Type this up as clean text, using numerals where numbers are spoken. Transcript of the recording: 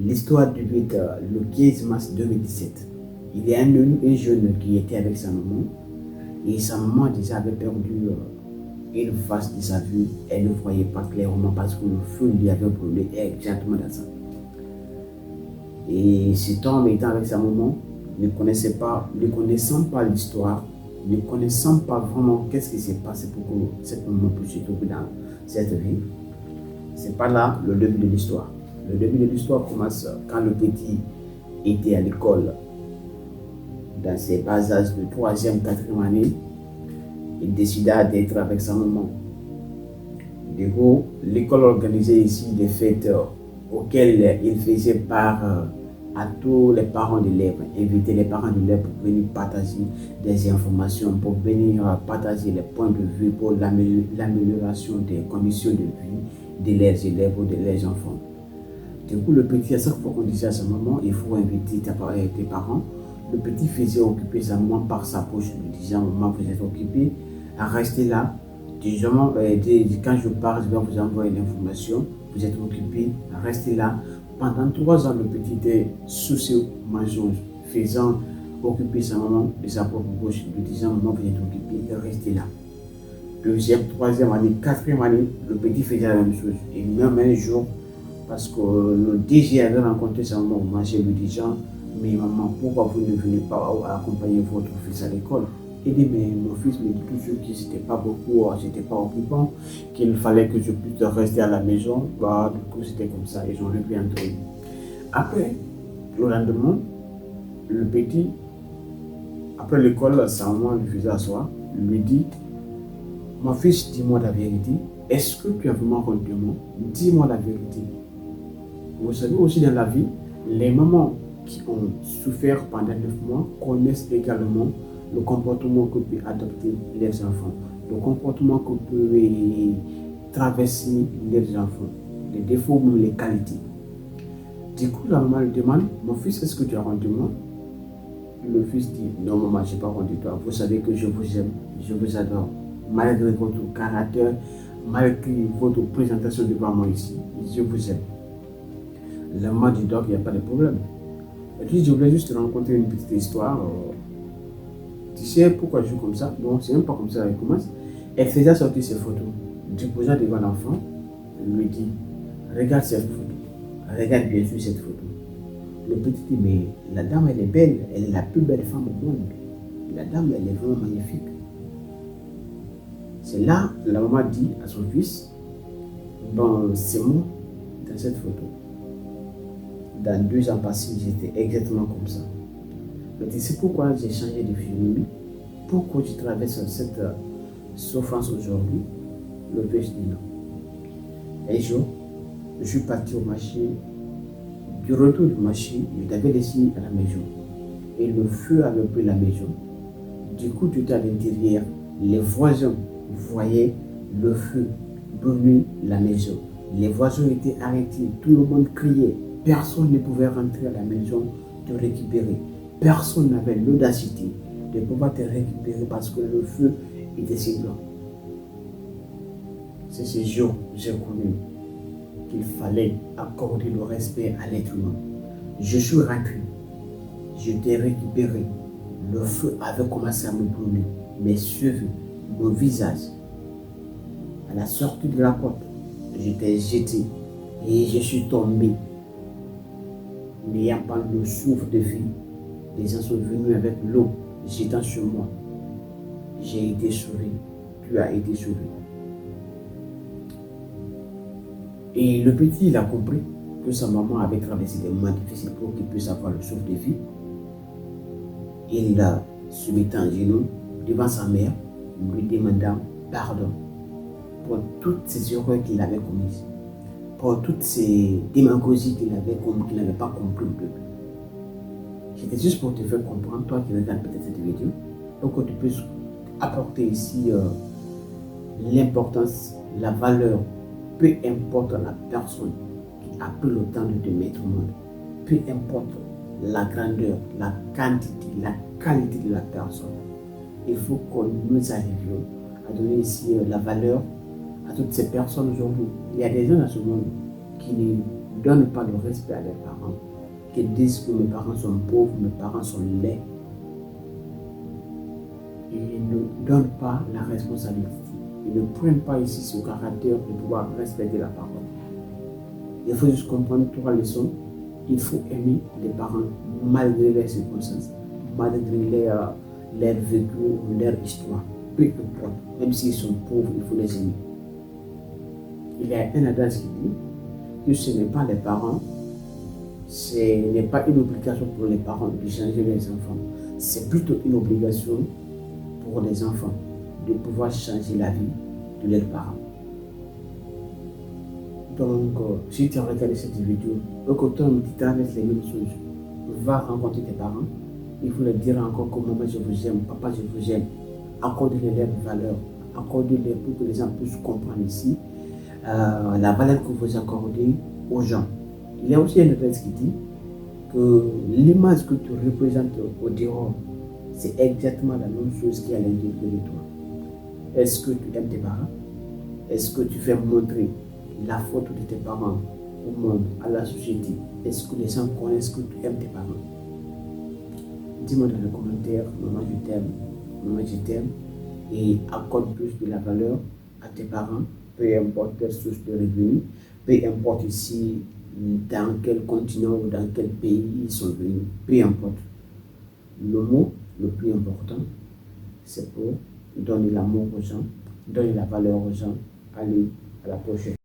L'histoire débute le 15 mars 2017. Il y a un jeune qui était avec sa maman et sa maman déjà avait perdu une face de sa vue. Elle ne voyait pas clairement parce que le feu lui avait brûlé exactement dans ça. Et cet homme étant avec sa maman, ne connaissant pas l'histoire, ne connaissant pas vraiment qu'est-ce qui s'est passé pour que cette maman puisse se trouver dans cette vie, c'est pas là le début de l'histoire. Le début de l'histoire commence quand le petit était à l'école, dans ses bas âges de 3e, 4e année. Il décida d'être avec sa maman. Du coup, l'école organisait ici des fêtes auxquelles il faisait part à tous les parents d'élèves, inviter les parents d'élèves pour venir partager des informations, pour venir partager les points de vue pour l'amélioration des conditions de vie de leurs élèves ou de leurs enfants. Du coup, le petit, à chaque fois qu'on disait à sa maman, il faut inviter tes parents, le petit faisait occuper sa maman par sa poche, lui disant, maman, vous êtes occupée, restez là. Quand je pars, je vais vous envoyer l'information, vous êtes occupé, restez là. Pendant 3 ans, le petit était sous ce mensonge, faisant occuper sa maman de sa propre poche, lui disant, maman, vous êtes occupé, restez là. 2e, 3e année, 4e année, le petit faisait la même chose. Et même un jour, parce que le DG avait rencontré sa maman au marché, lui disant, mais maman, pourquoi vous ne venez pas accompagner votre fils à l'école? Il dit, mais mon fils me dit toujours que c'était pas beaucoup, c'était pas occupant, qu'il fallait que je puisse rester à la maison. Bah, du coup, c'était comme ça, ils ont repris un truc. Après, le lendemain, le petit, après l'école, sa maman lui faisait asseoir, lui dit, mon fils, dis-moi la vérité, est-ce que tu as vraiment honte de moi? Dis-moi la vérité. Vous savez aussi dans la vie, les mamans qui ont souffert pendant 9 mois connaissent également le comportement que peut adopter les enfants, le comportement que peut traverser les enfants, les défauts ou les qualités. Du coup, la maman lui demande, mon fils, est-ce que tu as honte de moi? Le fils dit, non maman, je n'ai pas honte de toi, vous savez que je vous aime, je vous adore, malgré votre caractère, malgré votre présentation devant moi ici, je vous aime. La maman dit donc, il n'y a pas de problème. Elle dit, je voulais juste te raconter une petite histoire. Tu sais pourquoi je joue comme ça? Bon, c'est même pas comme ça qu'elle commence. Elle faisait sortir ses photos. Déposant devant l'enfant, elle lui dit, regarde cette photo. Regarde bien sûr cette photo. Le petit dit, mais la dame, elle est belle. Elle est la plus belle femme au monde. La dame, elle est vraiment magnifique. C'est là, la maman dit à son fils, bon, c'est moi dans cette photo. Dans 2 ans passés, j'étais exactement comme ça. Mais tu sais pourquoi j'ai changé de physionomie? Pourquoi tu traverses cette souffrance aujourd'hui? Le père dit non. Un jour, je suis parti au marché. Du retour du marché, je t'avais laissé à la maison. Et le feu avait pris la maison. Du coup, tout à l'intérieur, les voisins voyaient le feu brûler la maison. Les voisins étaient arrêtés, tout le monde criait. Personne ne pouvait rentrer à la maison te récupérer. Personne n'avait l'audacité de pouvoir te récupérer parce que le feu était si grand. C'est ce jour que j'ai connu qu'il fallait accorder le respect à l'être humain. Je suis rentré, je t'ai récupéré. Le feu avait commencé à me brûler, mes cheveux, mon visage. À la sortie de la porte, je t'ai jeté et je suis tombé. N'ayant pas le souffle de vie, les gens sont venus avec l'eau, jetant sur moi. J'ai été sauvé, tu as été sauvé. Et le petit, il a compris que sa maman avait traversé des moments difficiles pour qu'il puisse avoir le souffle de vie. Il se mettait en genoux devant sa mère, lui demandant pardon pour toutes ces erreurs qu'il avait commises, pour toutes ces démagogies qu'il n'avait pas compris au peuple. C'était juste pour te faire comprendre, toi qui regardes peut-être cette vidéo, pour que tu puisses apporter ici l'importance, la valeur, peu importe la personne qui a pris le temps de te mettre au monde, peu importe la grandeur, la quantité, la qualité de la personne, il faut que nous arrivions à donner ici la valeur à toutes ces personnes aujourd'hui. Il y a des gens dans ce monde qui ne donnent pas le respect à leurs parents, qui disent que mes parents sont pauvres, mes parents sont laids, ils ne donnent pas la responsabilité. Ils ne prennent pas ici ce caractère de pouvoir respecter la parole. Il faut juste comprendre 3 leçons. Il faut aimer les parents malgré les circonstances, malgré leur vécu ou leur histoire. Peu importe, même s'ils sont pauvres, il faut les aimer. Il y a un adage qui dit que ce n'est pas les parents, ce n'est pas une obligation pour les parents de changer les enfants. C'est plutôt une obligation pour les enfants de pouvoir changer la vie de leurs parents. Donc, si tu as regardé cette vidéo, au côté où tu traverses les mêmes choses, va rencontrer tes parents. Il faut leur dire encore que maman, je vous aime, papa, je vous aime. Accordez-leur leurs valeurs, accordez-leur pour que les gens puissent comprendre ici la valeur que vous accordez aux gens. Il y a aussi une adresse qui dit que l'image que tu représentes au dehors, c'est exactement la même chose qui est à l'intérieur de toi. Est-ce que tu aimes tes parents? Est-ce que tu fais montrer la photo de tes parents au monde, à la société? Est-ce que les gens connaissent que tu aimes tes parents? Dis-moi dans les commentaires, maman je t'aime, maman je t'aime, et accorde plus de la valeur à tes parents, peu importe leur source de revenus, peu importe ici dans quel continent ou dans quel pays ils sont venus, peu importe. Le mot le plus important, c'est pour donner l'amour aux gens, donner la valeur aux gens. Allez, à la prochaine.